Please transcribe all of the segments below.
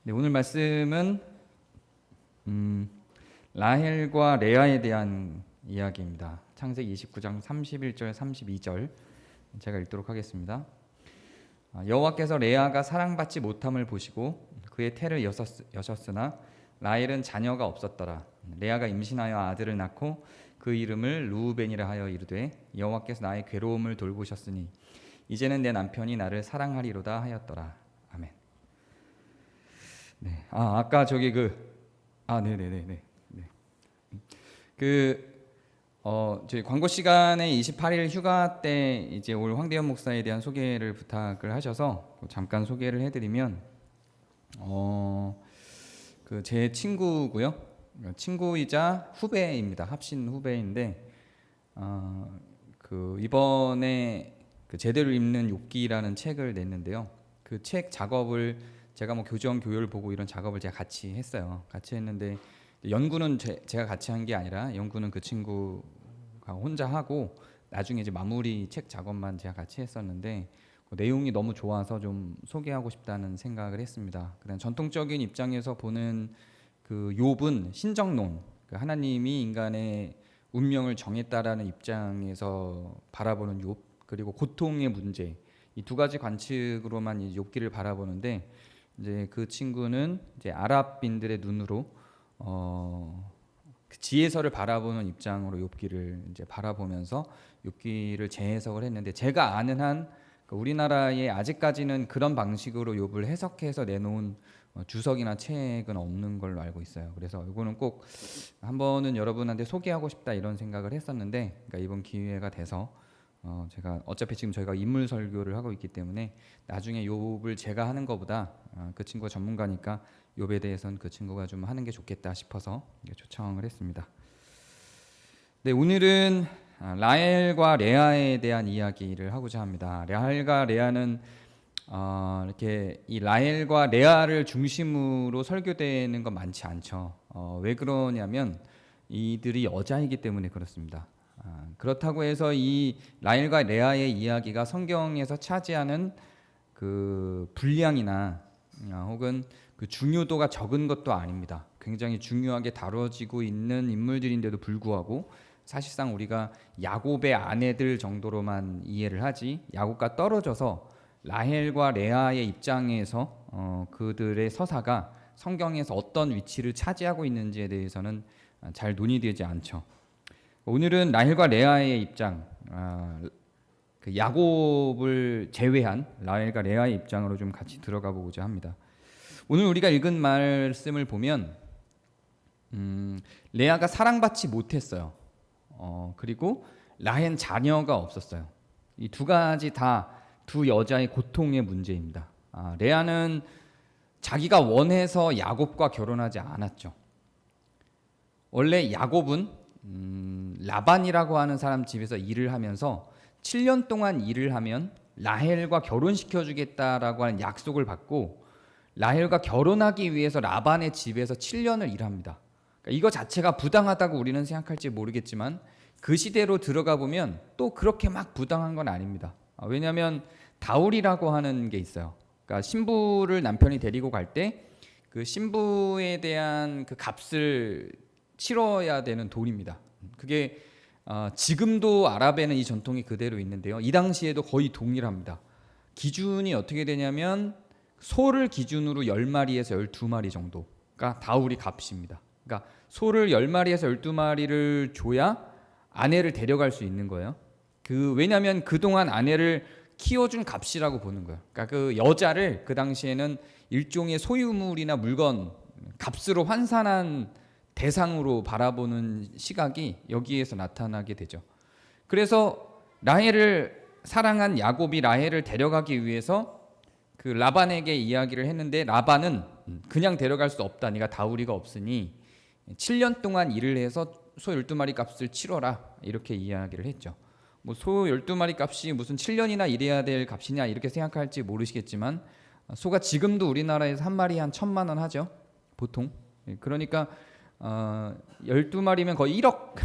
네, 오늘 말씀은 라헬과 레아에 대한 이야기입니다. 창세기 29장 31절 32절 제가 읽도록 하겠습니다. 여호와께서 레아가 사랑받지 못함을 보시고 그의 태를 여셨으나 라헬은 자녀가 없었더라. 레아가 임신하여 아들을 낳고 그 이름을 루우벤이라 하여 이르되 여호와께서 나의 괴로움을 돌보셨으니 이제는 내 남편이 나를 사랑하리로다 하였더라. 아멘. 네. 아까 저기 네네네네. 저희 광고 시간에 28일 휴가 때 이제 올 황대현 목사에 대한 소개를 부탁을 하셔서 잠깐 소개를 해드리면 제 친구고요. 친구이자 후배입니다. 합신 후배인데 이번에 제대로 읽는 욥기라는 책을 냈는데요. 그 책 작업을 제가 교정 교요를 보고 이런 작업을 제가 같이 했어요. 같이 했는데 연구는 제가 같이 한 게 아니라 연구는 그 친구가 혼자 하고 나중에 이제 마무리 책 작업만 제가 같이 했었는데 내용이 너무 좋아서 좀 소개하고 싶다는 생각을 했습니다. 그다음 전통적인 입장에서 보는 그 욥은 신정론, 하나님이 인간의 운명을 정했다라는 입장에서 바라보는 욥, 그리고 고통의 문제, 이 두 가지 관측으로만 이 욥기를 바라보는데 이제 그 친구는 이제 아랍인들의 눈으로 그 지혜서를 바라보는 입장으로 욥기를 이제 바라보면서 욥기를 재해석을 했는데 제가 아는 한 우리나라에 아직까지는 그런 방식으로 욥을 해석해서 내놓은 주석이나 책은 없는 걸로 알고 있어요. 그래서 이거는 꼭 한번은 여러분한테 소개하고 싶다 이런 생각을 했었는데 이번 기회가 돼서 제가 어차피 지금 저희가 인물 설교를 하고 있기 때문에 나중에 욥을 제가 하는 것보다 그 친구가 전문가니까 욥에 대해서는 그 친구가 좀 하는 게 좋겠다 싶어서 초청을 했습니다. 네, 오늘은 라헬과 레아에 대한 이야기를 하고자 합니다. 라헬과 레아는 이렇게 이 라헬과 레아를 중심으로 설교되는 건 많지 않죠. 왜 그러냐면 이들이 여자이기 때문에 그렇습니다. 그렇다고 해서 이 라헬과 레아의 이야기가 성경에서 차지하는 그 분량이나 혹은 그 중요도가 적은 것도 아닙니다. 굉장히 중요하게 다뤄지고 있는 인물들인데도 불구하고 사실상 우리가 야곱의 아내들 정도로만 이해를 하지 야곱과 떨어져서 라헬과 레아의 입장에서 그들의 서사가 성경에서 어떤 위치를 차지하고 있는지에 대해서는 잘 논의되지 않죠. 오늘은 라헬과 레아의 입장, 그 야곱을 제외한 라헬과 레아의 입장으로 좀 같이 들어가 보고자 합니다. 오늘 우리가 읽은 말씀을 보면 레아가 사랑받지 못했어요. 그리고 라헬은 자녀가 없었어요. 이 두 가지 다 두 여자의 고통의 문제입니다. 레아는 자기가 원해서 야곱과 결혼하지 않았죠. 원래 야곱은 라반이라고 하는 사람 집에서 일을 하면서 7년 동안 일을 하면 라헬과 결혼시켜주겠다라고 하는 약속을 받고 라헬과 결혼하기 위해서 라반의 집에서 7년을 일합니다. 그러니까 이거 자체가 부당하다고 우리는 생각할지 모르겠지만 그 시대로 들어가 보면 또 그렇게 막 부당한 건 아닙니다. 왜냐하면 다울이라고 하는 게 있어요. 그러니까 신부를 남편이 데리고 갈 때 그 신부에 대한 그 값을 치러야 되는 돈입니다. 그게 지금도 아랍에는 이 전통이 그대로 있는데요. 이 당시에도 거의 동일합니다. 기준이 어떻게 되냐면 소를 기준으로 10마리에서 12마리 정도가 다울이 값입니다. 그러니까 소를 10마리에서 12마리를 줘야 아내를 데려갈 수 있는 거예요. 왜냐하면 그동안 아내를 키워준 값이라고 보는 거예요. 그러니까 그 여자를 그 당시에는 일종의 소유물이나 물건, 값으로 환산한 대상으로 바라보는 시각이 여기에서 나타나게 되죠. 그래서 라헬을 사랑한 야곱이 라헬을 데려가기 위해서 그 라반에게 이야기를 했는데 라반은 그냥 데려갈 수 없다. 네가 다우리가 없으니 7년 동안 일을 해서 소 12마리 값을 치러라. 이렇게 이야기를 했죠. 소 12마리 값이 무슨 7년이나 일해야 될 값이냐 이렇게 생각할지 모르시겠지만 소가 지금도 우리나라에서 한 마리에 한 1,000만 원 하죠. 보통. 그러니까 12마리면 거의 1억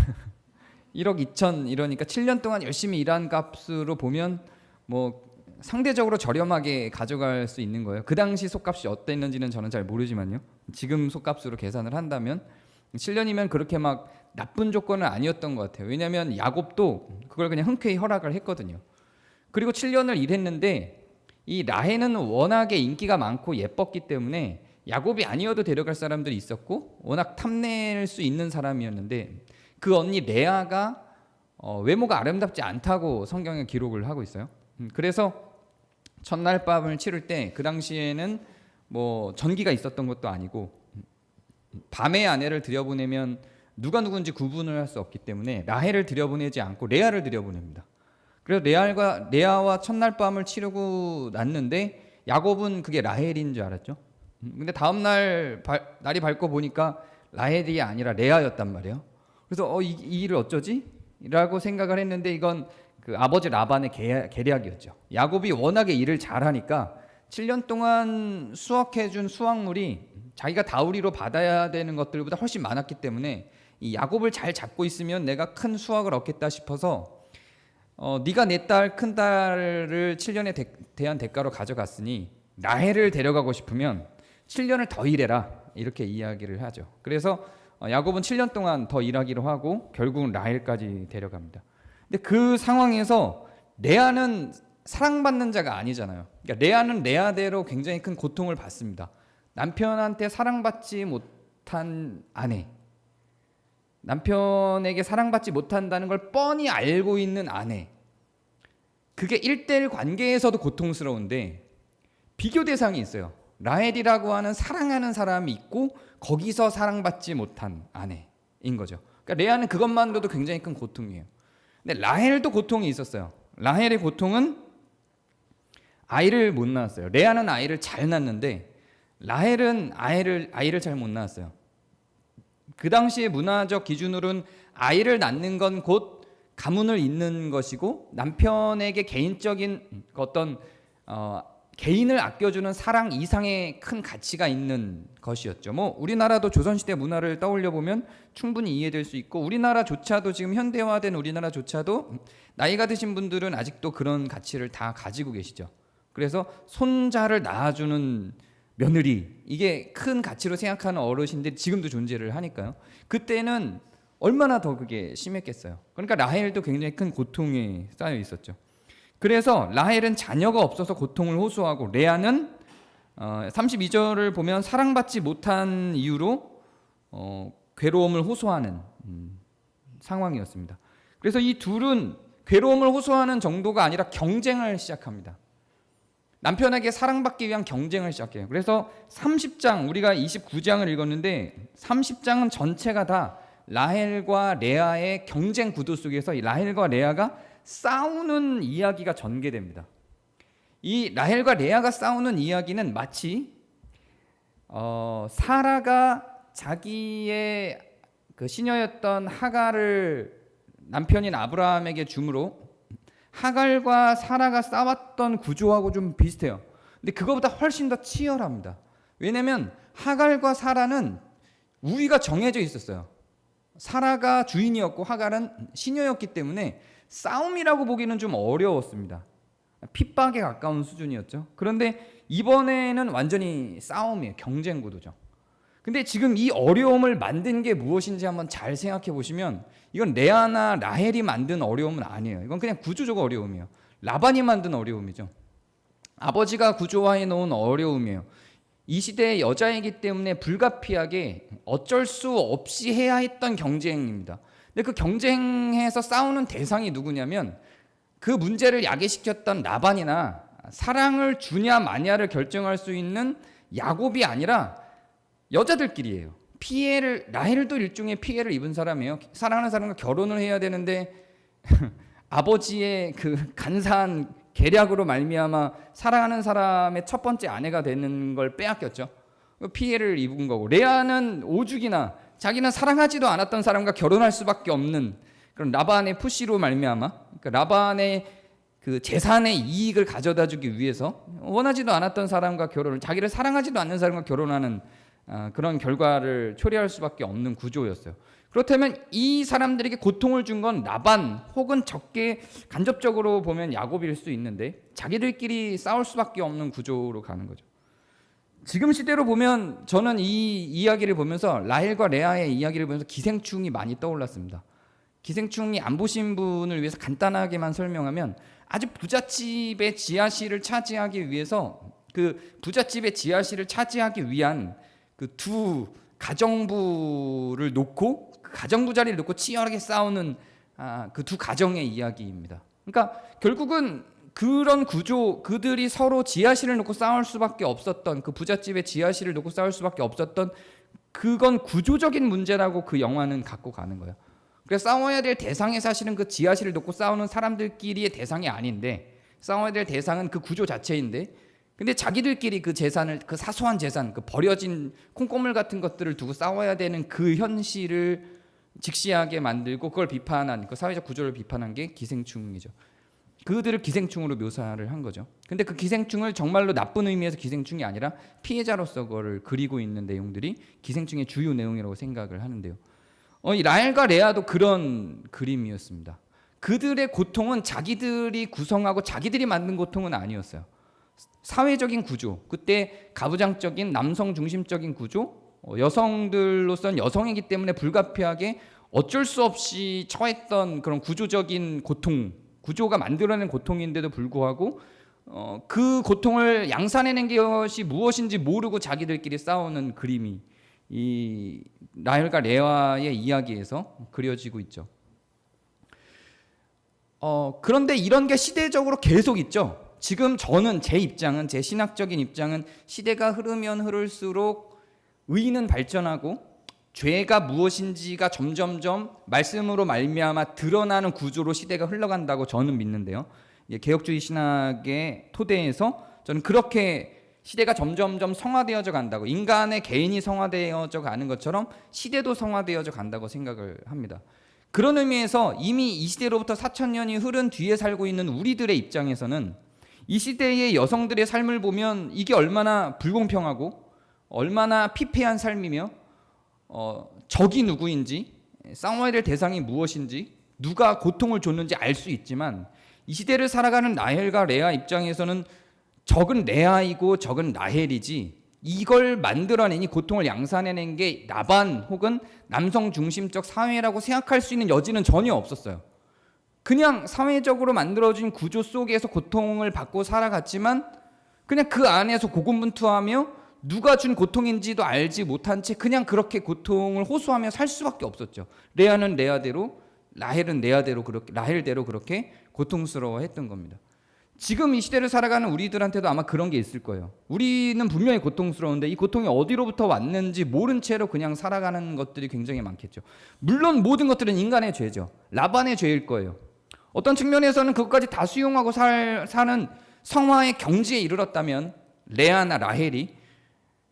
1억 2천 이러니까 7년 동안 열심히 일한 값으로 보면 상대적으로 저렴하게 가져갈 수 있는 거예요. 그 당시 속값이 어땠는지는 저는 잘 모르지만요. 지금 속값으로 계산을 한다면 7년이면 그렇게 막 나쁜 조건은 아니었던 것 같아요. 왜냐하면 야곱도 그걸 그냥 흔쾌히 허락을 했거든요. 그리고 7년을 일했는데 이 라헬은 워낙에 인기가 많고 예뻤기 때문에 야곱이 아니어도 데려갈 사람들이 있었고 워낙 탐낼 수 있는 사람이었는데 그 언니 레아가 외모가 아름답지 않다고 성경에 기록을 하고 있어요. 그래서 첫날 밤을 치를 때 그 당시에는 뭐 전기가 있었던 것도 아니고 밤에 아내를 들여보내면 누가 누군지 구분을 할 수 없기 때문에 라헬을 들여보내지 않고 레아를 들여보냅니다. 그래서 레아와 첫날 밤을 치르고 났는데 야곱은 그게 라헬인 줄 알았죠. 근데 다음 날이 밝고 보니까 라헬이 아니라 레아였단 말이에요. 그래서 이 일을 어쩌지? 라고 생각을 했는데 이건 그 아버지 라반의 계략이었죠. 야곱이 워낙에 일을 잘하니까 7년 동안 수확해준 수확물이 자기가 다우리로 받아야 되는 것들보다 훨씬 많았기 때문에 이 야곱을 잘 잡고 있으면 내가 큰 수확을 얻겠다 싶어서 네가 내 딸 큰 딸을 7년에 대한 대가로 가져갔으니 라헬을 데려가고 싶으면 7년을 더 일해라 이렇게 이야기를 하죠. 그래서 야곱은 7년 동안 더 일하기로 하고 결국은 라헬까지 데려갑니다. 근데 그 상황에서 레아는 사랑받는 자가 아니잖아요. 그러니까 레아는 레아대로 굉장히 큰 고통을 받습니다. 남편한테 사랑받지 못한 아내, 남편에게 사랑받지 못한다는 걸 뻔히 알고 있는 아내, 그게 1대1 관계에서도 고통스러운데 비교 대상이 있어요. 라헬이라고 하는 사랑하는 사람이 있고 거기서 사랑받지 못한 아내인 거죠. 그러니까 레아는 그것만으로도 굉장히 큰 고통이에요. 근데 라헬도 고통이 있었어요. 라헬의 고통은 아이를 못 낳았어요. 레아는 아이를 잘 낳는데 라헬은 아이를 잘 못 낳았어요. 그 당시의 문화적 기준으로는 아이를 낳는 건 곧 가문을 잇는 것이고 남편에게 개인적인 어떤 개인을 아껴주는 사랑 이상의 큰 가치가 있는 것이었죠. 뭐 우리나라도 조선시대 문화를 떠올려 보면 충분히 이해될 수 있고 우리나라조차도 지금 현대화된 우리나라조차도 나이가 드신 분들은 아직도 그런 가치를 다 가지고 계시죠. 그래서 손자를 낳아주는 며느리, 이게 큰 가치로 생각하는 어르신들이 지금도 존재를 하니까요. 그때는 얼마나 더 그게 심했겠어요. 그러니까 라헬도 굉장히 큰 고통에 쌓여 있었죠. 그래서 라헬은 자녀가 없어서 고통을 호소하고 레아는 32절을 보면 사랑받지 못한 이유로 괴로움을 호소하는 상황이었습니다. 그래서 이 둘은 괴로움을 호소하는 정도가 아니라 경쟁을 시작합니다. 남편에게 사랑받기 위한 경쟁을 시작해요. 그래서 30장, 우리가 29장을 읽었는데 30장은 전체가 다 라헬과 레아의 경쟁 구도 속에서 이 라헬과 레아가 싸우는 이야기가 전개됩니다. 이 라헬과 레아가 싸우는 이야기는 마치 사라가 자기의 그 시녀였던 하갈을 남편인 아브라함에게 주므로 하갈과 사라가 싸웠던 구조하고 좀 비슷해요. 근데 그거보다 훨씬 더 치열합니다. 왜냐하면 하갈과 사라는 우위가 정해져 있었어요. 사라가 주인이었고 하갈은 시녀였기 때문에 싸움이라고 보기는 좀 어려웠습니다. 핍박에 가까운 수준이었죠. 그런데 이번에는 완전히 싸움이에요. 경쟁 구도죠. 근데 지금 이 어려움을 만든 게 무엇인지 한번 잘 생각해 보시면 이건 레아나 라헬이 만든 어려움은 아니에요. 이건 그냥 구조적 어려움이에요. 라반이 만든 어려움이죠. 아버지가 구조화해 놓은 어려움이에요. 이 시대의 여자이기 때문에 불가피하게 어쩔 수 없이 해야 했던 경쟁입니다. 근데 그 경쟁에서 싸우는 대상이 누구냐면 그 문제를 야기시켰던 라반이나 사랑을 주냐 마냐를 결정할 수 있는 야곱이 아니라 여자들끼리예요. 라헬도 일종의 피해를 입은 사람이에요. 사랑하는 사람과 결혼을 해야 되는데 아버지의 그 간사한 계략으로 말미암아 사랑하는 사람의 첫 번째 아내가 되는 걸 빼앗겼죠. 피해를 입은 거고, 레아는 오죽이나 자기는 사랑하지도 않았던 사람과 결혼할 수밖에 없는 그런 라반의 푸시로 말미암아, 그러니까 라반의 그 재산의 이익을 가져다주기 위해서 원하지도 않았던 사람과 자기를 사랑하지도 않는 사람과 결혼하는 그런 결과를 초래할 수밖에 없는 구조였어요. 그렇다면 이 사람들에게 고통을 준 건 라반 혹은 적게 간접적으로 보면 야곱일 수 있는데 자기들끼리 싸울 수밖에 없는 구조로 가는 거죠. 지금 시대로 보면 저는 이 이야기를 보면서 라헬과 레아의 이야기를 보면서 기생충이 많이 떠올랐습니다. 기생충이 안 보신 분을 위해서 간단하게만 설명하면 아주 부잣집의 지하실을 차지하기 위해서 그 부잣집의 지하실을 차지하기 위한 그 두 가정부를 놓고 그 가정부 자리를 놓고 치열하게 싸우는 그 두 가정의 이야기입니다. 그러니까 결국은 그런 구조, 그들이 서로 지하실을 놓고 싸울 수밖에 없었던, 그 부잣집의 지하실을 놓고 싸울 수밖에 없었던, 그건 구조적인 문제라고 그 영화는 갖고 가는 거예요. 그래서 싸워야 될 대상이 사실은 그 지하실을 놓고 싸우는 사람들끼리의 대상이 아닌데, 싸워야 될 대상은 그 구조 자체인데, 근데 자기들끼리 그 재산을, 그 사소한 재산, 그 버려진 콩고물 같은 것들을 두고 싸워야 되는 그 현실을 직시하게 만들고 그걸 비판한, 그 사회적 구조를 비판한 게 기생충이죠. 그들을 기생충으로 묘사를 한 거죠. 근데 그 기생충을 정말로 나쁜 의미에서 기생충이 아니라 피해자로서 그거를 그리고 있는 내용들이 기생충의 주요 내용이라고 생각을 하는데요. 이 라헬과 레아도 그런 그림이었습니다. 그들의 고통은 자기들이 구성하고 자기들이 만든 고통은 아니었어요. 사회적인 구조, 그때 가부장적인 남성 중심적인 구조, 여성들로서는 여성이기 때문에 불가피하게 어쩔 수 없이 처했던 그런 구조적인 고통, 구조가 만들어낸 고통인데도 불구하고 그 고통을 양산해낸 것이 무엇인지 모르고 자기들끼리 싸우는 그림이 이 라헬과 레아의 이야기에서 그려지고 있죠. 그런데 이런 게 시대적으로 계속 있죠. 지금 저는 제 입장은, 제 신학적인 입장은 시대가 흐르면 흐를수록 의는 발전하고 죄가 무엇인지가 점점점 말씀으로 말미암아 드러나는 구조로 시대가 흘러간다고 저는 믿는데요. 개혁주의 신학의 토대에서 저는 그렇게 시대가 점점점 성화되어져 간다고, 인간의 개인이 성화되어져 가는 것처럼 시대도 성화되어져 간다고 생각을 합니다. 그런 의미에서 이미 이 시대로부터 4,000년이 흐른 뒤에 살고 있는 우리들의 입장에서는 이 시대의 여성들의 삶을 보면 이게 얼마나 불공평하고 얼마나 피폐한 삶이며 적이 누구인지, 싸워야 될 대상이 무엇인지, 누가 고통을 줬는지 알 수 있지만 이 시대를 살아가는 라헬과 레아 입장에서는 적은 레아이고 적은 라헬이지 이걸 만들어낸, 이 고통을 양산해낸 게 라반 혹은 남성 중심적 사회라고 생각할 수 있는 여지는 전혀 없었어요. 그냥 사회적으로 만들어진 구조 속에서 고통을 받고 살아갔지만 그냥 그 안에서 고군분투하며 누가 준 고통인지도 알지 못한 채 그냥 그렇게 고통을 호소하며 살 수밖에 없었죠. 레아는 레아대로, 라헬은 라헬대로 그렇게 고통스러워했던 겁니다. 지금 이 시대를 살아가는 우리들한테도 아마 그런 게 있을 거예요. 우리는 분명히 고통스러운데 이 고통이 어디로부터 왔는지 모른 채로 그냥 살아가는 것들이 굉장히 많겠죠. 물론 모든 것들은 인간의 죄죠. 라반의 죄일 거예요. 어떤 측면에서는 그것까지 다 수용하고 사는 성화의 경지에 이르렀다면 레아나 라헬이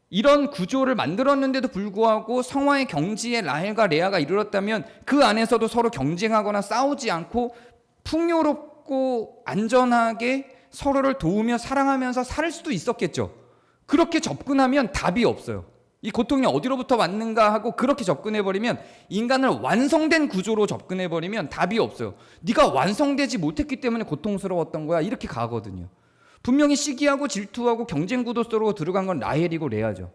이런 구조를 만들었는데도 불구하고 성화의 경지에 라헬과 레아가 이르렀다면 그 안에서도 서로 경쟁하거나 싸우지 않고 풍요롭고 안전하게 서로를 도우며 사랑하면서 살 수도 있었겠죠. 그렇게 접근하면 답이 없어요. 이 고통이 어디로부터 왔는가 하고 그렇게 접근해버리면, 인간을 완성된 구조로 접근해버리면 답이 없어요. 네가 완성되지 못했기 때문에 고통스러웠던 거야, 이렇게 가거든요. 분명히 시기하고 질투하고 경쟁 구도 속으로 들어간 건 라헬이고 레아죠.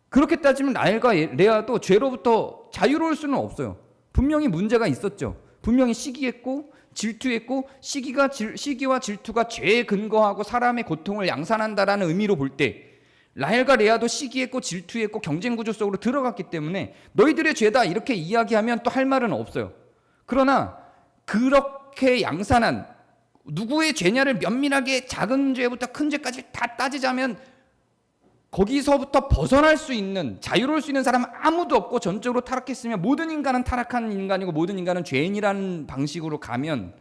그렇게 따지면 라헬과 레아도 죄로부터 자유로울 수는 없어요. 분명히 문제가 있었죠. 분명히 시기했고 질투했고, 시기와 질투가 죄에 근거하고 사람의 고통을 양산한다라는 의미로 볼 때 라헬과 레아도 시기했고 질투했고 경쟁 구조 속으로 들어갔기 때문에 너희들의 죄다 이렇게 이야기하면 또 할 말은 없어요. 그러나 그렇게 양산한, 누구의 죄냐를 면밀하게 작은 죄부터 큰 죄까지 다 따지자면 거기서부터 벗어날 수 있는, 자유로울 수 있는 사람은 아무도 없고 전적으로 타락했으면 모든 인간은 타락한 인간이고 모든 인간은 죄인이라는 방식으로 가면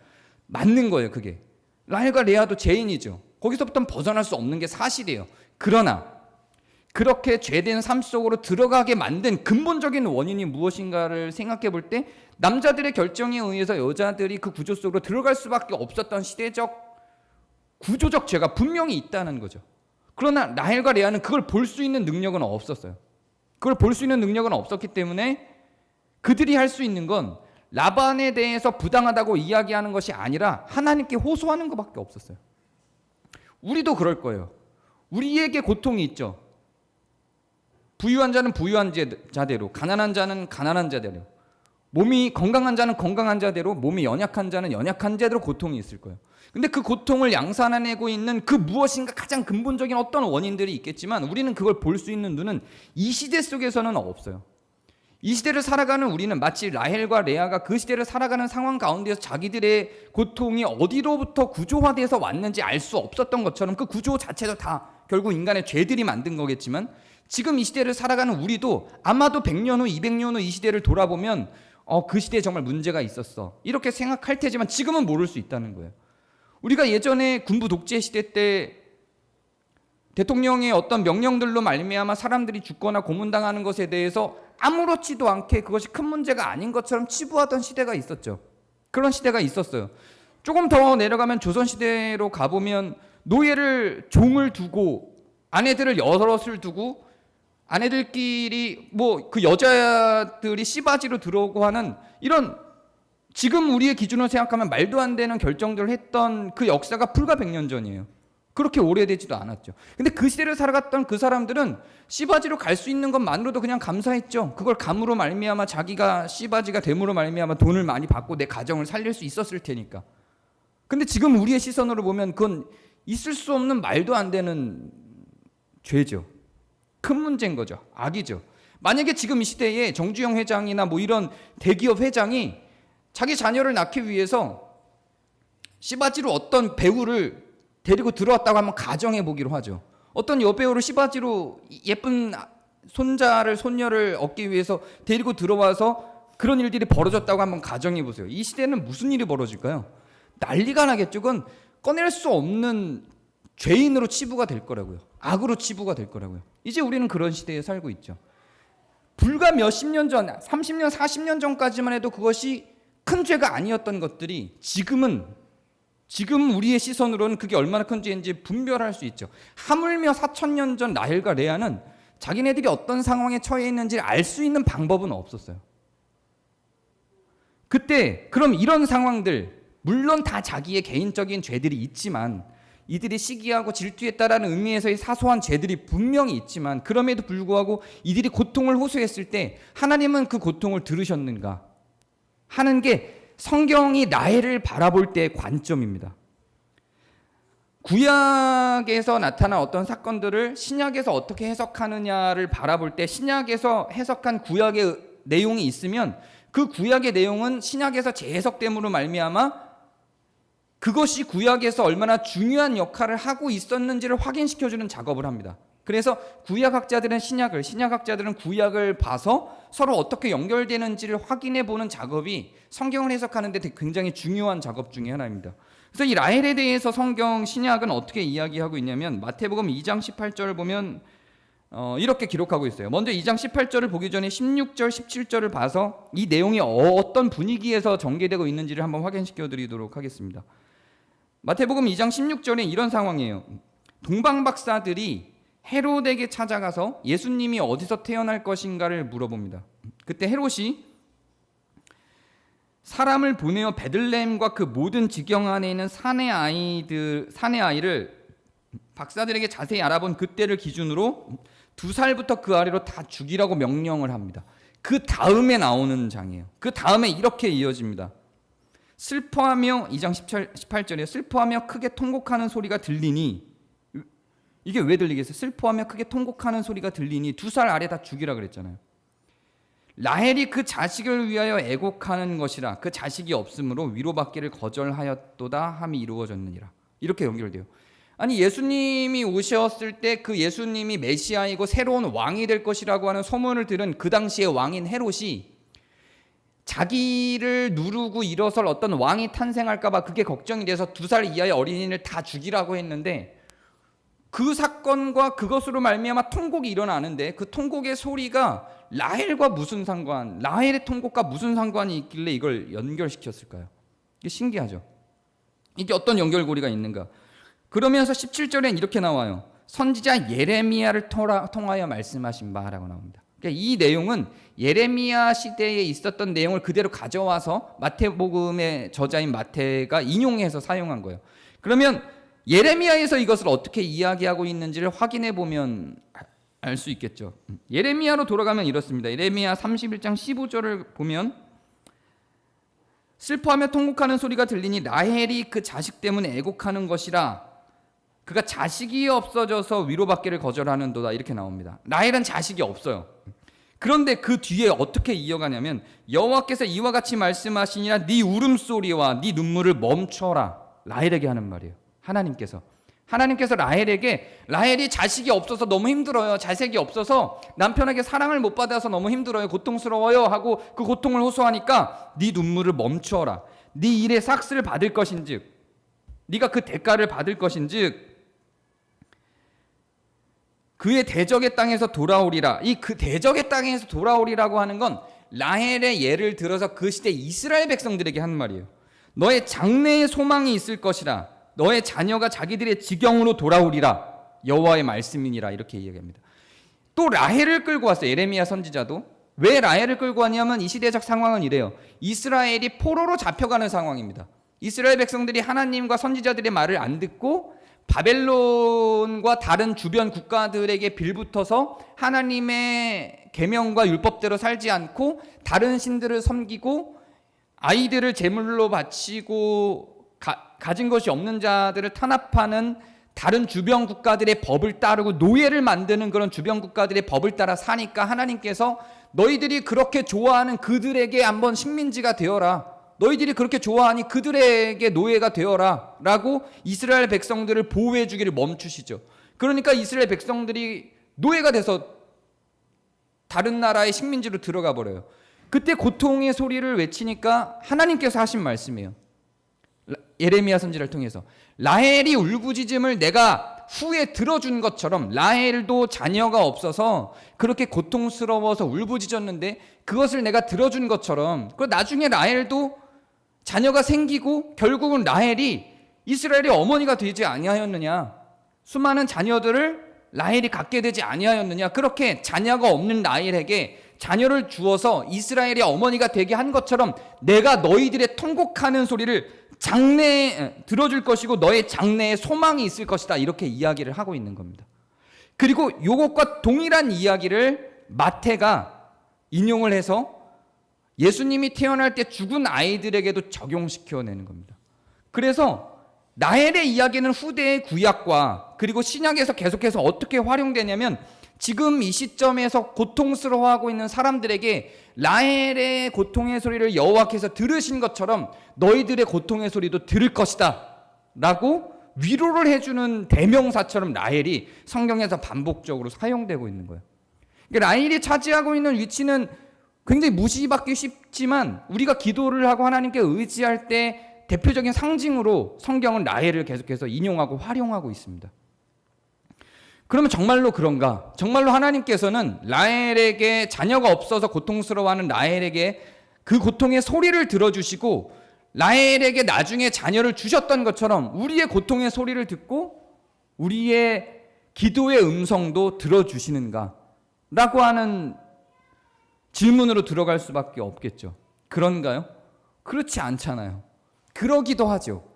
맞는 거예요. 그게 라헬과 레아도 죄인이죠. 거기서부터는 벗어날 수 없는 게 사실이에요. 그러나 그렇게 죄된 삶 속으로 들어가게 만든 근본적인 원인이 무엇인가를 생각해 볼 때 남자들의 결정에 의해서 여자들이 그 구조 속으로 들어갈 수밖에 없었던 시대적 구조적 죄가 분명히 있다는 거죠. 그러나 라헬과 레아는 그걸 볼 수 있는 능력은 없었어요. 그걸 볼 수 있는 능력은 없었기 때문에 그들이 할 수 있는 건 라반에 대해서 부당하다고 이야기하는 것이 아니라 하나님께 호소하는 것밖에 없었어요. 우리도 그럴 거예요. 우리에게 고통이 있죠. 부유한 자는 부유한 자대로, 가난한 자는 가난한 자대로, 몸이 건강한 자는 건강한 자대로, 몸이 연약한 자는 연약한 자대로 고통이 있을 거예요. 근데 그 고통을 양산해내고 있는 그 무엇인가 가장 근본적인 어떤 원인들이 있겠지만 우리는 그걸 볼 수 있는 눈은 이 시대 속에서는 없어요. 이 시대를 살아가는 우리는 마치 라헬과 레아가 그 시대를 살아가는 상황 가운데서 자기들의 고통이 어디로부터 구조화돼서 왔는지 알 수 없었던 것처럼 그 구조 자체도 다 결국 인간의 죄들이 만든 거겠지만 지금 이 시대를 살아가는 우리도 아마도 100년 후, 200년 후 이 시대를 돌아보면 그 시대에 정말 문제가 있었어 이렇게 생각할 테지만 지금은 모를 수 있다는 거예요. 우리가 예전에 군부 독재 시대 때 대통령의 어떤 명령들로 말미암아 사람들이 죽거나 고문당하는 것에 대해서 아무렇지도 않게 그것이 큰 문제가 아닌 것처럼 치부하던 시대가 있었죠. 그런 시대가 있었어요. 조금 더 내려가면 조선시대로 가보면 노예를 종을 두고 아내들을 여럿을 두고 아내들끼리 뭐 그 여자들이 씨바지로 들어오고 하는 이런 지금 우리의 기준으로 생각하면 말도 안 되는 결정들을 했던 그 역사가 불과 100년 전이에요. 그렇게 오래되지도 않았죠. 근데 그 시대를 살아갔던 그 사람들은 씨바지로 갈 수 있는 것만으로도 그냥 감사했죠. 그걸 감으로 말미암아 자기가 씨바지가 됨으로 말미암아 돈을 많이 받고 내 가정을 살릴 수 있었을 테니까. 근데 지금 우리의 시선으로 보면 그건 있을 수 없는 말도 안 되는 죄죠. 큰 문제인 거죠. 악이죠. 만약에 지금 이 시대에 정주영 회장이나 뭐 이런 대기업 회장이 자기 자녀를 낳기 위해서 씨바지로 어떤 배우를 데리고 들어왔다고 한번 가정해 보기로 하죠. 어떤 여배우를 씨바지로 예쁜 손자를 손녀를 얻기 위해서 데리고 들어와서 그런 일들이 벌어졌다고 한번 가정해 보세요. 이 시대는 무슨 일이 벌어질까요? 난리가 나겠죠. 그건 꺼낼 수 없는 죄인으로 치부가 될 거라고요. 악으로 치부가 될 거라고요. 이제 우리는 그런 시대에 살고 있죠. 불과 몇십 년 전, 30년, 40년 전까지만 해도 그것이 큰 죄가 아니었던 것들이 지금 우리의 시선으로는 그게 얼마나 큰 죄인지 분별할 수 있죠. 하물며 4,000년 전 라헬과 레아는 자기네들이 어떤 상황에 처해 있는지를 알 수 있는 방법은 없었어요. 그때 그럼 이런 상황들 물론 다 자기의 개인적인 죄들이 있지만 이들이 시기하고 질투했다라는 의미에서의 사소한 죄들이 분명히 있지만 그럼에도 불구하고 이들이 고통을 호소했을 때 하나님은 그 고통을 들으셨는가 하는 게 성경이 라헬을 바라볼 때의 관점입니다. 구약에서 나타난 어떤 사건들을 신약에서 어떻게 해석하느냐를 바라볼 때 신약에서 해석한 구약의 내용이 있으면 그 구약의 내용은 신약에서 재해석됨으로 말미암아 그것이 구약에서 얼마나 중요한 역할을 하고 있었는지를 확인시켜주는 작업을 합니다. 그래서 구약학자들은 신약을, 신약학자들은 구약을 봐서 서로 어떻게 연결되는지를 확인해 보는 작업이 성경을 해석하는 데 굉장히 중요한 작업 중에 하나입니다. 그래서 이 라헬에 대해서 성경 신약은 어떻게 이야기하고 있냐면 마태복음 2장 18절을 보면 이렇게 기록하고 있어요. 먼저 2장 18절을 보기 전에 16절, 17절을 봐서 이 내용이 어떤 분위기에서 전개되고 있는지를 한번 확인시켜 드리도록 하겠습니다. 마태복음 2장 16절에 이런 상황이에요. 동방박사들이 헤롯에게 찾아가서 예수님이 어디서 태어날 것인가를 물어봅니다. 그때 헤롯이 사람을 보내어 베들레헴과 그 모든 지경 안에 있는 사내 아이를 박사들에게 자세히 알아본 그때를 기준으로 2살부터 그 아래로 다 죽이라고 명령을 합니다. 그 다음에 나오는 장이에요. 그 다음에 이렇게 이어집니다. 슬퍼하며 2장 18절에 슬퍼하며 크게 통곡하는 소리가 들리니 이게 왜 들리겠어요? 슬퍼하며 크게 통곡하는 소리가 들리니 2살 아래 다 죽이라 그랬잖아요. 라헬이 그 자식을 위하여 애곡하는 것이라 그 자식이 없으므로 위로받기를 거절하였도다 함이 이루어졌느니라. 이렇게 연결돼요. 아니 예수님이 오셨을 때 그 예수님이 메시아이고 새로운 왕이 될 것이라고 하는 소문을 들은 그 당시의 왕인 헤롯이 자기를 누르고 일어설 어떤 왕이 탄생할까 봐 그게 걱정이 돼서 2살 이하의 어린이를 다 죽이라고 했는데 그 사건과 그것으로 말미암아 통곡이 일어나는데 그 통곡의 소리가 라헬과 무슨 상관, 라헬의 통곡과 무슨 상관이 있길래 이걸 연결시켰을까요? 이게 신기하죠. 이게 어떤 연결고리가 있는가? 그러면서 17절엔 이렇게 나와요. 선지자 예레미야를 통하여 말씀하신 바라고 나옵니다. 그러니까 이 내용은 예레미야 시대에 있었던 내용을 그대로 가져와서 마태복음의 저자인 마태가 인용해서 사용한 거예요. 그러면 예레미야에서 이것을 어떻게 이야기하고 있는지를 확인해 보면 알 수 있겠죠. 예레미야로 돌아가면 이렇습니다. 예레미야 31장 15절을 보면 슬퍼하며 통곡하는 소리가 들리니 라헬이 그 자식 때문에 애곡하는 것이라. 그가 자식이 없어져서 위로받기를 거절하는도다. 이렇게 나옵니다. 라헬은 자식이 없어요. 그런데 그 뒤에 어떻게 이어가냐면 여호와께서 이와 같이 말씀하시니라 네 울음소리와 네 눈물을 멈춰라. 라헬에게 하는 말이에요. 하나님께서 라헬이 자식이 없어서 너무 힘들어요. 자식이 없어서 남편에게 사랑을 못 받아서 너무 힘들어요. 고통스러워요 하고 그 고통을 호소하니까 네 눈물을 멈추어라. 네 일의 삭스를 받을 것인즉 네가 그 대가를 받을 것인즉 그의 대적의 땅에서 돌아오리라. 이 그 대적의 땅에서 돌아오리라고 하는 건 라헬의 예를 들어서 그 시대 이스라엘 백성들에게 한 말이에요. 너의 장래의 소망이 있을 것이라. 너의 자녀가 자기들의 지경으로 돌아오리라. 여호와의 말씀이니라. 이렇게 이야기합니다. 또 라헬을 끌고 왔어요. 예레미야 선지자도. 왜 라헬을 끌고 왔냐면 이 시대적 상황은 이래요. 이스라엘이 포로로 잡혀가는 상황입니다. 이스라엘 백성들이 하나님과 선지자들의 말을 안 듣고 바벨론과 다른 주변 국가들에게 빌붙어서 하나님의 계명과 율법대로 살지 않고 다른 신들을 섬기고 아이들을 제물로 바치고 가진 것이 없는 자들을 탄압하는 다른 주변 국가들의 법을 따르고 노예를 만드는 그런 주변 국가들의 법을 따라 사니까 하나님께서 너희들이 그렇게 좋아하는 그들에게 한번 식민지가 되어라. 너희들이 그렇게 좋아하니 그들에게 노예가 되어라 라고 이스라엘 백성들을 보호해 주기를 멈추시죠. 그러니까 이스라엘 백성들이 노예가 돼서 다른 나라의 식민지로 들어가 버려요. 그때 고통의 소리를 외치니까 하나님께서 하신 말씀이에요. 예레미야 선지를 통해서 라헬이 울부짖음을 내가 후에 들어준 것처럼 라헬도 자녀가 없어서 그렇게 고통스러워서 울부짖었는데 그것을 내가 들어준 것처럼 그 나중에 라헬도 자녀가 생기고 결국은 라헬이 이스라엘의 어머니가 되지 아니하였느냐. 수많은 자녀들을 라헬이 갖게 되지 아니하였느냐. 그렇게 자녀가 없는 라헬에게 자녀를 주어서 이스라엘의 어머니가 되게 한 것처럼 내가 너희들의 통곡하는 소리를 장래에 들어줄 것이고 너의 장래에 소망이 있을 것이다. 이렇게 이야기를 하고 있는 겁니다. 그리고 이것과 동일한 이야기를 마태가 인용을 해서 예수님이 태어날 때 죽은 아이들에게도 적용시켜내는 겁니다. 그래서 라헬의 이야기는 후대의 구약과 그리고 신약에서 계속해서 어떻게 활용되냐면 지금 이 시점에서 고통스러워하고 있는 사람들에게 라헬의 고통의 소리를 여호와께서 들으신 것처럼 너희들의 고통의 소리도 들을 것이다 라고 위로를 해주는 대명사처럼 라헬이 성경에서 반복적으로 사용되고 있는 거예요. 그러니까 라헬이 차지하고 있는 위치는 굉장히 무시받기 쉽지만 우리가 기도를 하고 하나님께 의지할 때 대표적인 상징으로 성경은 라헬을 계속해서 인용하고 활용하고 있습니다. 그러면 정말로 그런가? 정말로 하나님께서는 라헬에게 자녀가 없어서 고통스러워하는 라헬에게 그 고통의 소리를 들어주시고 라헬에게 나중에 자녀를 주셨던 것처럼 우리의 고통의 소리를 듣고 우리의 기도의 음성도 들어주시는가? 라고 하는 질문으로 들어갈 수밖에 없겠죠. 그런가요? 그렇지 않잖아요. 그러기도 하죠.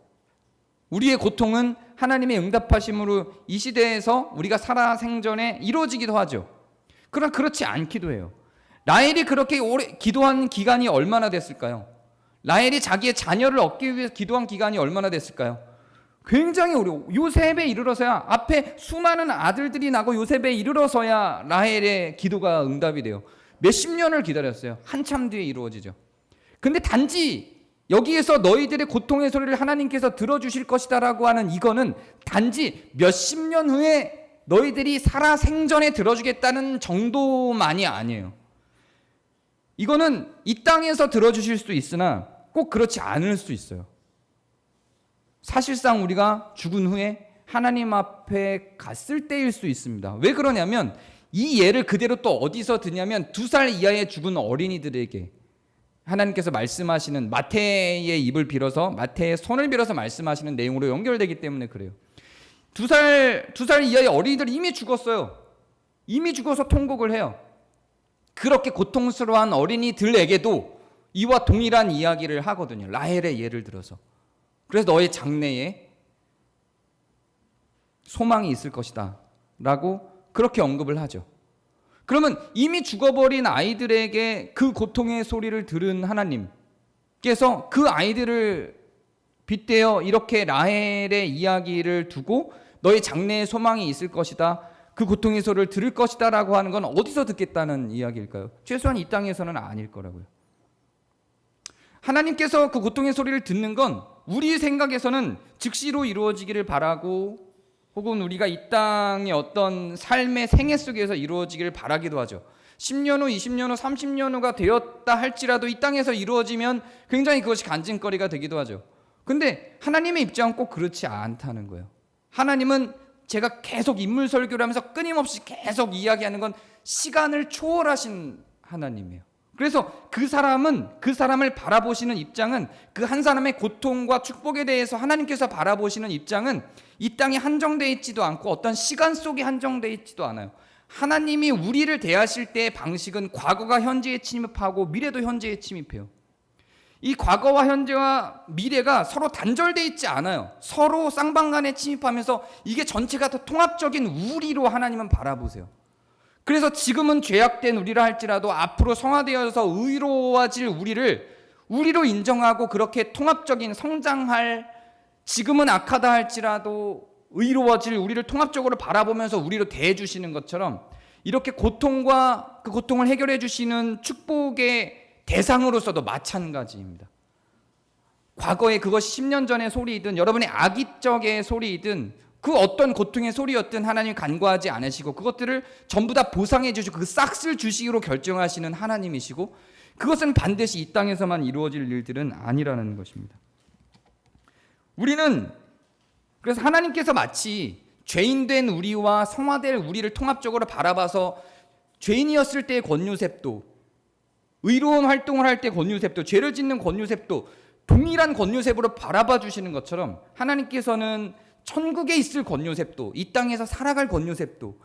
우리의 고통은 하나님의 응답하심으로 이 시대에서 우리가 살아생전에 이루어지기도 하죠. 그러나 그렇지 않기도 해요. 라헬이 그렇게 오래 기도한 기간이 얼마나 됐을까요? 라헬이 자기의 자녀를 얻기 위해서 기도한 기간이 얼마나 됐을까요? 굉장히 오래. 요셉에 이르러서야 앞에 수많은 아들들이 나고 요셉에 이르러서야 라헬의 기도가 응답이 돼요. 몇십 년을 기다렸어요. 한참 뒤에 이루어지죠. 근데 단지 여기에서 너희들의 고통의 소리를 하나님께서 들어주실 것이다라고 하는 이거는 단지 몇십 년 후에 너희들이 살아 생전에 들어주겠다는 정도만이 아니에요. 이거는 이 땅에서 들어주실 수도 있으나 꼭 그렇지 않을 수 있어요. 사실상 우리가 죽은 후에 하나님 앞에 갔을 때일 수 있습니다. 왜 그러냐면 이 예를 그대로 또 어디서 드냐면 2살 이하의 죽은 어린이들에게 하나님께서 말씀하시는 마태의 입을 빌어서 마태의 손을 빌어서 말씀하시는 내용으로 연결되기 때문에 그래요. 2살 이하의 어린이들이 이미 죽었어요. 이미 죽어서 통곡을 해요. 그렇게 고통스러워한 어린이들에게도 이와 동일한 이야기를 하거든요. 라헬의 예를 들어서. 그래서 너의 장래에 소망이 있을 것이다 라고 그렇게 언급을 하죠. 그러면 이미 죽어버린 아이들에게 그 고통의 소리를 들은 하나님께서 그 아이들을 빗대어 이렇게 라헬의 이야기를 두고 너의 장래에 소망이 있을 것이다, 그 고통의 소리를 들을 것이다 라고 하는 건 어디서 듣겠다는 이야기일까요? 최소한 이 땅에서는 아닐 거라고요. 하나님께서 그 고통의 소리를 듣는 건 우리 생각에서는 즉시로 이루어지기를 바라고, 혹은 우리가 이 땅의 어떤 삶의 생애 속에서 이루어지기를 바라기도 하죠. 10년 후, 20년 후, 30년 후가 되었다 할지라도 이 땅에서 이루어지면 굉장히 그것이 간증거리가 되기도 하죠. 근데 하나님의 입장은 꼭 그렇지 않다는 거예요. 하나님은 제가 계속 인물 설교를 하면서 끊임없이 계속 이야기하는 건 시간을 초월하신 하나님이에요. 그래서 그 사람을 바라보시는 입장은, 그 한 사람의 고통과 축복에 대해서 하나님께서 바라보시는 입장은 이 땅에 한정되어 있지도 않고 어떤 시간 속에 한정되어 있지도 않아요. 하나님이 우리를 대하실 때의 방식은 과거가 현재에 침입하고 미래도 현재에 침입해요. 이 과거와 현재와 미래가 서로 단절되어 있지 않아요. 서로 쌍방간에 침입하면서 이게 전체가 더 통합적인 우리로 하나님은 바라보세요. 그래서 지금은 죄악된 우리라 할지라도 앞으로 성화되어서 의로워질 우리로 인정하고 그렇게 통합적인 성장할, 지금은 악하다 할지라도 의로워질 우리를 통합적으로 바라보면서 우리로 대해주시는 것처럼 이렇게 고통과 그 고통을 해결해 주시는 축복의 대상으로서도 마찬가지입니다. 과거에 그것이 10년 전의 소리이든 여러분의 악의적의 소리이든 그 어떤 고통의 소리였든 하나님이 간과하지 않으시고 그것들을 전부 다 보상해 주시고 그 싹쓸 주시기로 결정하시는 하나님이시고, 그것은 반드시 이 땅에서만 이루어질 일들은 아니라는 것입니다. 우리는 그래서 하나님께서 마치 죄인된 우리와 성화될 우리를 통합적으로 바라봐서 죄인이었을 때의 권요셉도, 의로운 활동을 할 때 권요셉도, 죄를 짓는 권요셉도 동일한 권요셉으로 바라봐 주시는 것처럼 하나님께서는 천국에 있을 권요셉도, 이 땅에서 살아갈 권요셉도,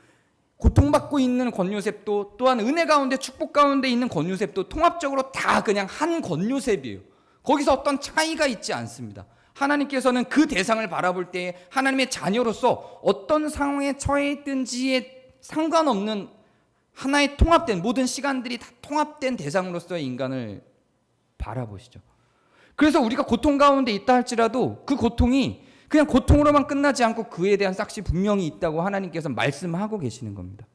고통받고 있는 권요셉도, 또한 은혜 가운데 축복 가운데 있는 권요셉도 통합적으로 다 그냥 한 권요셉이에요. 거기서 어떤 차이가 있지 않습니다. 하나님께서는 그 대상을 바라볼 때 하나님의 자녀로서 어떤 상황에 처해 있든지에 상관없는 하나의 통합된, 모든 시간들이 다 통합된 대상으로서의 인간을 바라보시죠. 그래서 우리가 고통 가운데 있다 할지라도 그 고통이 그냥 고통으로만 끝나지 않고 그에 대한 싹시 분명히 있다고 하나님께서 말씀하고 계시는 겁니다.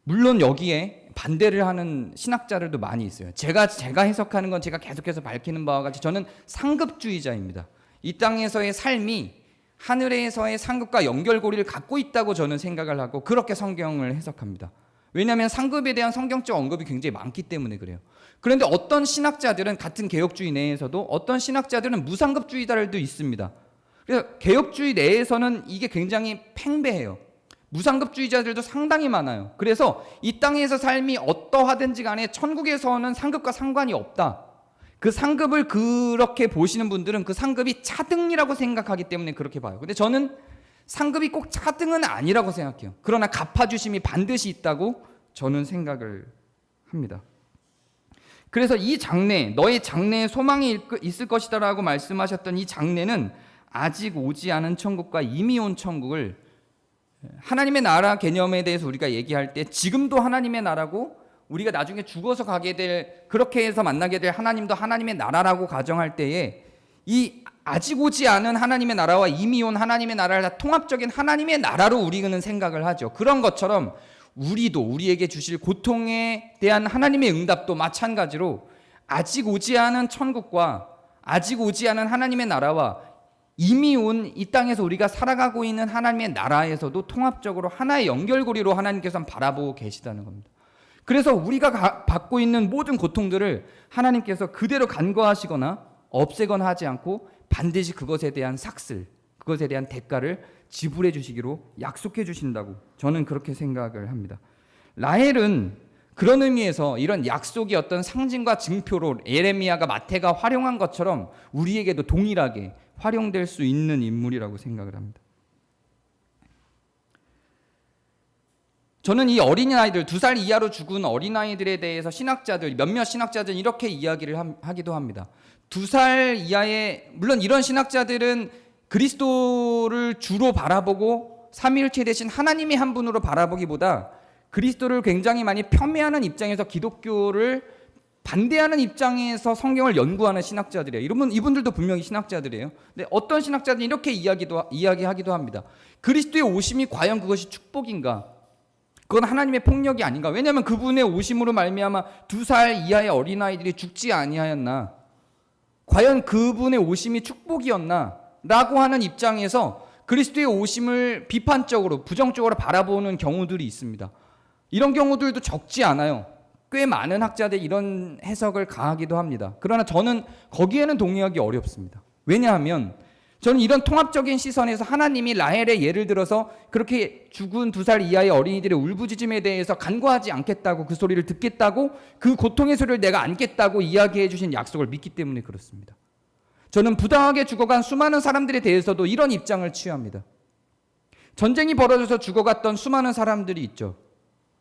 물론 여기에 반대를 하는 신학자들도 많이 있어요. 제가 해석하는 건 제가 계속해서 밝히는 바와 같이 저는 상급주의자입니다. 이 땅에서의 삶이 하늘에서의 상급과 연결고리를 갖고 있다고 저는 생각을 하고 그렇게 성경을 해석합니다. 왜냐하면 상급에 대한 성경적 언급이 굉장히 많기 때문에 그래요. 그런데 어떤 신학자들은, 같은 개혁주의 내에서도 어떤 신학자들은 무상급주의자들도 있습니다. 그래서 개혁주의 내에서는 이게 굉장히 팽배해요. 무상급주의자들도 상당히 많아요. 그래서 이 땅에서 삶이 어떠하든지 간에 천국에서는 상급과 상관이 없다. 그 상급을 그렇게 보시는 분들은 그 상급이 차등이라고 생각하기 때문에 그렇게 봐요. 근데 저는 상급이 꼭 차등은 아니라고 생각해요. 그러나 갚아주심이 반드시 있다고 저는 생각을 합니다. 그래서 이 장래, 너의 장래에 소망이 있을 것이다 라고 말씀하셨던 이 장래는 아직 오지 않은 천국과 이미 온 천국을, 하나님의 나라 개념에 대해서 우리가 얘기할 때 지금도 하나님의 나라고 우리가 나중에 죽어서 가게 될, 그렇게 해서 만나게 될 하나님도 하나님의 나라라고 가정할 때에 이 아직 오지 않은 하나님의 나라와 이미 온 하나님의 나라를 다 통합적인 하나님의 나라로 우리는 생각을 하죠. 그런 것처럼 우리도 우리에게 주실 고통에 대한 하나님의 응답도 마찬가지로 아직 오지 않은 천국과 아직 오지 않은 하나님의 나라와 이미 온 이 땅에서 우리가 살아가고 있는 하나님의 나라에서도 통합적으로 하나의 연결고리로 하나님께서는 바라보고 계시다는 겁니다. 그래서 우리가 받고 있는 모든 고통들을 하나님께서 그대로 간과하시거나 없애거나 하지 않고 반드시 그것에 대한 삭슬, 그것에 대한 대가를 지불해 주시기로 약속해 주신다고 저는 그렇게 생각을 합니다. 라헬은 그런 의미에서 이런 약속의 어떤 상징과 증표로 예레미야가, 마태가 활용한 것처럼 우리에게도 동일하게 활용될 수 있는 인물이라고 생각을 합니다. 저는 이 어린아이들, 2살 이하로 죽은 어린아이들에 대해서 신학자들, 몇몇 신학자들은 이렇게 이야기를 하기도 합니다. 2살 이하의, 물론 이런 신학자들은 그리스도를 주로 바라보고 삼위일체 대신 하나님의 한 분으로 바라보기보다 그리스도를 굉장히 많이 폄훼하는 입장에서 기독교를 반대하는 입장에서 성경을 연구하는 신학자들이에요. 이분들도 분명히 신학자들이에요. 근데 어떤 신학자들은 이렇게 이야기하기도 합니다. 그리스도의 오심이 과연 그것이 축복인가? 그건 하나님의 폭력이 아닌가? 왜냐하면 그분의 오심으로 말미암아 2살 이하의 어린아이들이 죽지 아니하였나? 과연 그분의 오심이 축복이었나? 라고 하는 입장에서 그리스도의 오심을 비판적으로, 부정적으로 바라보는 경우들이 있습니다. 이런 경우들도 적지 않아요. 꽤 많은 학자들이 이런 해석을 가하기도 합니다. 그러나 저는 거기에는 동의하기 어렵습니다. 왜냐하면 저는 이런 통합적인 시선에서 하나님이 라헬의 예를 들어서 그렇게 죽은 2살 이하의 어린이들의 울부짖음에 대해서 간과하지 않겠다고, 그 소리를 듣겠다고, 그 고통의 소리를 내가 안겠다고 이야기해 주신 약속을 믿기 때문에 그렇습니다. 저는 부당하게 죽어간 수많은 사람들에 대해서도 이런 입장을 취합니다. 전쟁이 벌어져서 죽어갔던 수많은 사람들이 있죠.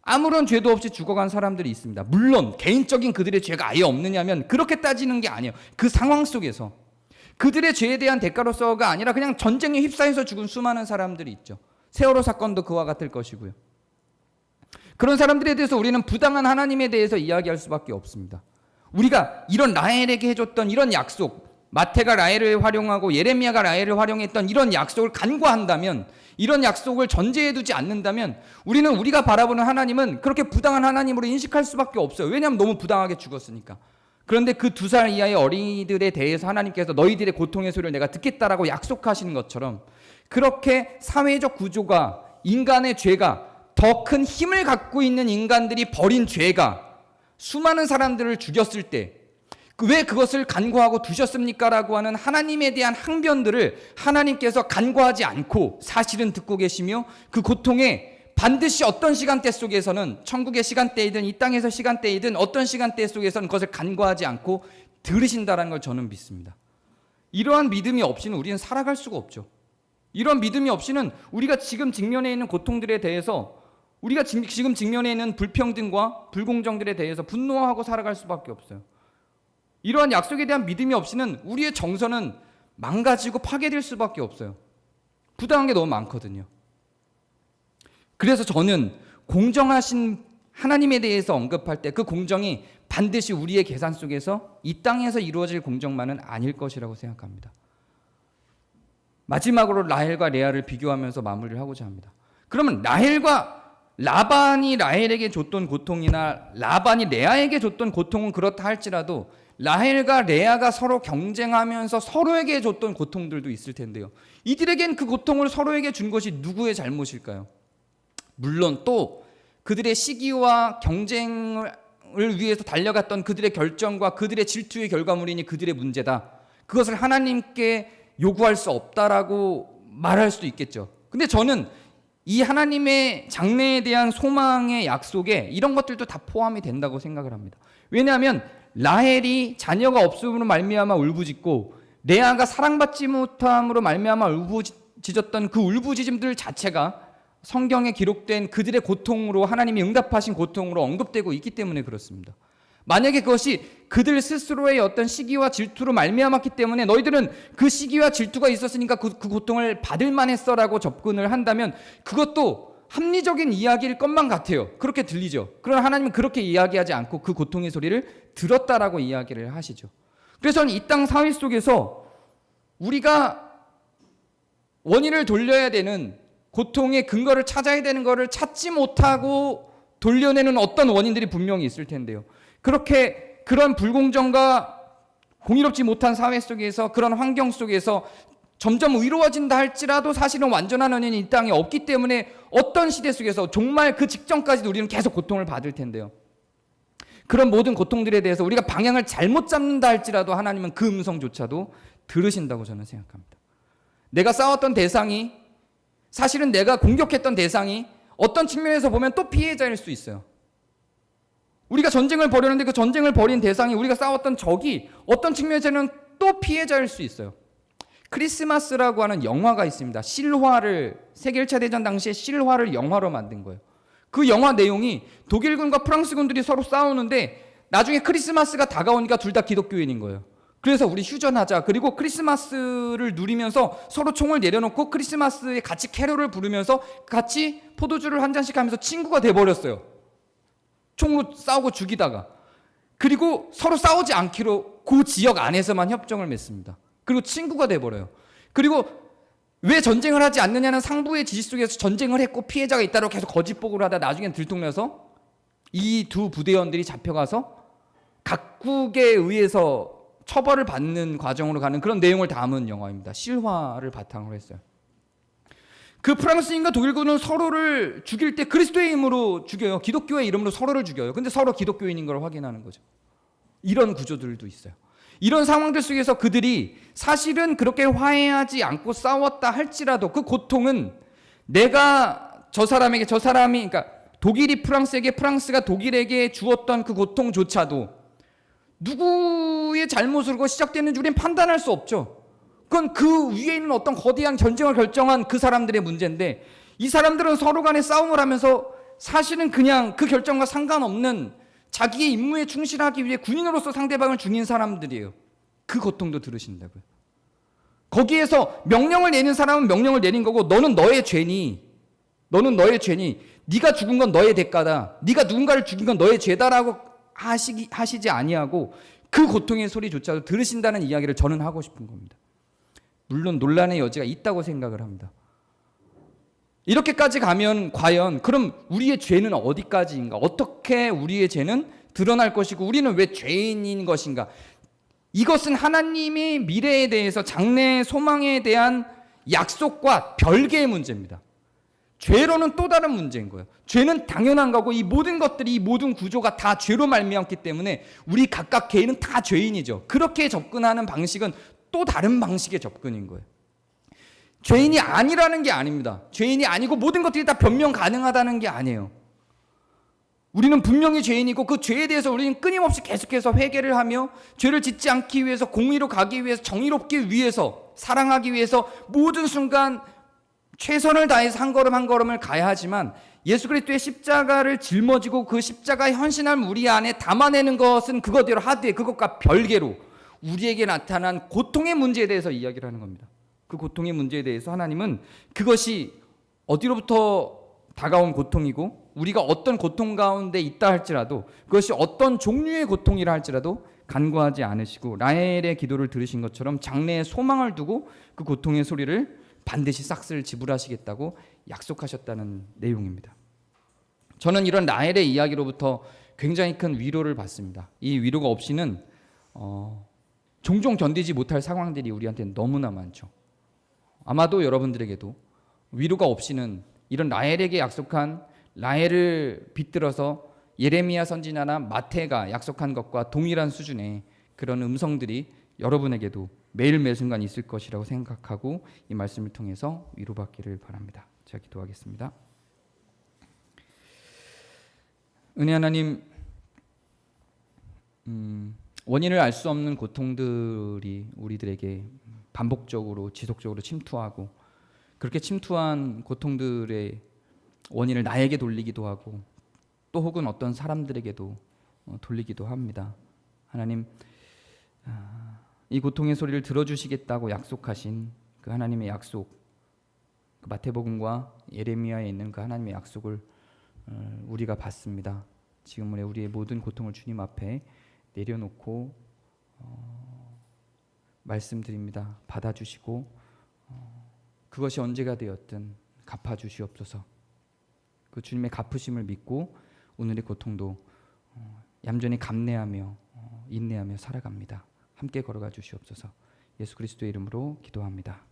아무런 죄도 없이 죽어간 사람들이 있습니다. 물론 개인적인 그들의 죄가 아예 없느냐면 그렇게 따지는 게 아니에요. 그 상황 속에서 그들의 죄에 대한 대가로서가 아니라 그냥 전쟁에 휩싸여서 죽은 수많은 사람들이 있죠. 세월호 사건도 그와 같을 것이고요. 그런 사람들에 대해서 우리는 부당한 하나님에 대해서 이야기할 수밖에 없습니다. 우리가 이런 라헬에게 해줬던 이런 약속, 마태가 라헬을 활용하고 예레미야가 라헬을 활용했던 이런 약속을 간과한다면, 이런 약속을 전제해 두지 않는다면 우리는 우리가 바라보는 하나님은 그렇게 부당한 하나님으로 인식할 수밖에 없어요. 왜냐하면 너무 부당하게 죽었으니까. 그런데 그 2살 이하의 어린이들에 대해서 하나님께서 너희들의 고통의 소리를 내가 듣겠다라고 약속하시는 것처럼, 그렇게 사회적 구조가, 인간의 죄가, 더 큰 힘을 갖고 있는 인간들이 벌인 죄가 수많은 사람들을 죽였을 때 왜 그것을 간과하고 두셨습니까? 라고 하는 하나님에 대한 항변들을 하나님께서 간과하지 않고 사실은 듣고 계시며, 그 고통에 반드시 어떤 시간대 속에서는, 천국의 시간대이든 이 땅에서 시간대이든 어떤 시간대 속에서는 그것을 간과하지 않고 들으신다는 걸 저는 믿습니다. 이러한 믿음이 없이는 우리는 살아갈 수가 없죠. 이런 믿음이 없이는 우리가 지금 직면해 있는 고통들에 대해서, 우리가 지금 직면해 있는 불평등과 불공정들에 대해서 분노하고 살아갈 수밖에 없어요. 이러한 약속에 대한 믿음이 없이는 우리의 정서는 망가지고 파괴될 수밖에 없어요. 부당한 게 너무 많거든요. 그래서 저는 공정하신 하나님에 대해서 언급할 때 그 공정이 반드시 우리의 계산 속에서 이 땅에서 이루어질 공정만은 아닐 것이라고 생각합니다. 마지막으로 라헬과 레아를 비교하면서 마무리를 하고자 합니다. 그러면 라반이 라헬에게 줬던 고통이나 라반이 레아에게 줬던 고통은 그렇다 할지라도 라헬과 레아가 서로 경쟁하면서 서로에게 줬던 고통들도 있을 텐데요. 이들에겐 그 고통을 서로에게 준 것이 누구의 잘못일까요? 물론 또 그들의 시기와 경쟁을 위해서 달려갔던 그들의 결정과 그들의 질투의 결과물이니 그들의 문제다. 그것을 하나님께 요구할 수 없다라고 말할 수도 있겠죠. 근데 저는 이 하나님의 장래에 대한 소망의 약속에 이런 것들도 다 포함이 된다고 생각을 합니다. 왜냐하면 라헬이 자녀가 없음으로 말미암아 울부짖고 레아가 사랑받지 못함으로 말미암아 울부짖었던 그 울부짖음들 자체가 성경에 기록된 그들의 고통으로, 하나님이 응답하신 고통으로 언급되고 있기 때문에 그렇습니다. 만약에 그것이 그들 스스로의 어떤 시기와 질투로 말미암았기 때문에 너희들은 그 시기와 질투가 있었으니까 그 고통을 받을 만했어라고 접근을 한다면 그것도 합리적인 이야기일 것만 같아요. 그렇게 들리죠. 그러나 하나님은 그렇게 이야기하지 않고 그 고통의 소리를 들었다라고 이야기를 하시죠. 그래서 이 땅 사회 속에서 우리가 원인을 돌려야 되는, 고통의 근거를 찾아야 되는 것을 찾지 못하고 돌려내는 어떤 원인들이 분명히 있을 텐데요. 그런 불공정과 공의롭지 못한 사회 속에서, 그런 환경 속에서 점점 의로워진다 할지라도 사실은 완전한 원인이 이 땅에 없기 때문에 어떤 시대 속에서 정말 그 직전까지도 우리는 계속 고통을 받을 텐데요. 그런 모든 고통들에 대해서 우리가 방향을 잘못 잡는다 할지라도 하나님은 그 음성조차도 들으신다고 저는 생각합니다. 내가 싸웠던 대상이, 사실은 내가 공격했던 대상이 어떤 측면에서 보면 또 피해자일 수 있어요. 우리가 전쟁을 벌였는데 그 전쟁을 벌인 대상이, 우리가 싸웠던 적이 어떤 측면에서는 또 피해자일 수 있어요. 크리스마스라고 하는 영화가 있습니다. 실화를, 세계 1차 대전 당시에 실화를 영화로 만든 거예요. 그 영화 내용이 독일군과 프랑스군들이 서로 싸우는데 나중에 크리스마스가 다가오니까 둘 다 기독교인인 거예요. 그래서 우리 휴전하자. 그리고 크리스마스를 누리면서 서로 총을 내려놓고 크리스마스에 같이 캐롤을 부르면서 같이 포도주를 한 잔씩 하면서 친구가 돼버렸어요. 총으로 싸우고 죽이다가. 그리고 서로 싸우지 않기로 그 지역 안에서만 협정을 맺습니다. 그리고 친구가 돼버려요. 그리고 왜 전쟁을 하지 않느냐는 상부의 지시 속에서 전쟁을 했고 피해자가 있다고 계속 거짓보고를 하다 나중엔 들통나서 이 두 부대원들이 잡혀가서 각국에 의해서 처벌을 받는 과정으로 가는 그런 내용을 담은 영화입니다. 실화를 바탕으로 했어요. 그 프랑스인과 독일군은 서로를 죽일 때 그리스도의 이름으로 죽여요. 기독교의 이름으로 서로를 죽여요. 근데 서로 기독교인인 걸 확인하는 거죠. 이런 구조들도 있어요. 이런 상황들 속에서 그들이 사실은 그렇게 화해하지 않고 싸웠다 할지라도 그 고통은 내가 저 사람이 그러니까 독일이 프랑스에게 프랑스가 독일에게 주었던 그 고통조차도 누구의 잘못으로 시작되는지 우리는 판단할 수 없죠. 그건 그 위에 있는 어떤 거대한 전쟁을 결정한 그 사람들의 문제인데 이 사람들은 서로 간에 싸움을 하면서 사실은 그냥 그 결정과 상관없는 자기의 임무에 충실하기 위해 군인으로서 상대방을 죽인 사람들이에요. 그 고통도 들으신다고요. 거기에서 명령을 내린 사람은 명령을 내린 거고 너는 너의 죄니 네가 죽은 건 너의 대가다. 네가 누군가를 죽인 건 너의 죄다라고 하시지 아니하고 그 고통의 소리조차도 들으신다는 이야기를 저는 하고 싶은 겁니다. 물론 논란의 여지가 있다고 생각을 합니다. 이렇게까지 가면 과연 그럼 우리의 죄는 어디까지인가? 어떻게 우리의 죄는 드러날 것이고 우리는 왜 죄인인 것인가? 이것은 하나님의 미래에 대해서 장래의 소망에 대한 약속과 별개의 문제입니다. 죄로는 또 다른 문제인 거예요. 죄는 당연한 거고 이 모든 것들이 이 모든 구조가 다 죄로 말미암기 때문에 우리 각각 개인은 다 죄인이죠. 그렇게 접근하는 방식은 또 다른 방식의 접근인 거예요. 죄인이 아니라는 게 아닙니다. 죄인이 아니고 모든 것들이 다 변명 가능하다는 게 아니에요. 우리는 분명히 죄인이고 그 죄에 대해서 우리는 끊임없이 계속해서 회개를 하며 죄를 짓지 않기 위해서 공의로 가기 위해서 정의롭기 위해서 사랑하기 위해서 모든 순간 최선을 다해서 한 걸음 한 걸음을 가야 하지만 예수 그리스도의 십자가를 짊어지고 그 십자가의 헌신함을 우리 안에 담아내는 것은 그것대로 하되 그것과 별개로 우리에게 나타난 고통의 문제에 대해서 이야기를 하는 겁니다. 그 고통의 문제에 대해서 하나님은 그것이 어디로부터 다가온 고통이고 우리가 어떤 고통 가운데 있다 할지라도 그것이 어떤 종류의 고통이라 할지라도 간과하지 않으시고 라헬의 기도를 들으신 것처럼 장래의 소망을 두고 그 고통의 소리를 반드시 싹쓸 지불하시겠다고 약속하셨다는 내용입니다. 저는 이런 라헬의 이야기로부터 굉장히 큰 위로를 받습니다. 이 위로가 없이는 종종 견디지 못할 상황들이 우리한테 너무나 많죠. 아마도 여러분들에게도 위로가 없이는 이런 라헬에게 약속한 라헬을 빗들어서 예레미야 선지자나 마태가 약속한 것과 동일한 수준의 그런 음성들이 여러분에게도 매일매 순간 있을 것이라고 생각하고 이 말씀을 통해서 위로받기를 바랍니다. 제가 기도하겠습니다. 은혜 하나님, 원인을 알 수 없는 고통들이 우리들에게 반복적으로 지속적으로 침투하고 그렇게 침투한 고통들의 원인을 나에게 돌리기도 하고 또 혹은 어떤 사람들에게도 돌리기도 합니다. 하나님, 이 고통의 소리를 들어주시겠다고 약속하신 그 하나님의 약속, 그 마태복음과 예레미야에 있는 그 하나님의 약속을 우리가 받습니다. 지금 우리의 모든 고통을 주님 앞에 내려놓고 말씀드립니다. 받아주시고 그것이 언제가 되었든 갚아주시옵소서. 그 주님의 갚으심을 믿고 오늘의 고통도 얌전히 감내하며 인내하며 살아갑니다. 함께 걸어가 주시옵소서. 예수 그리스도의 이름으로 기도합니다.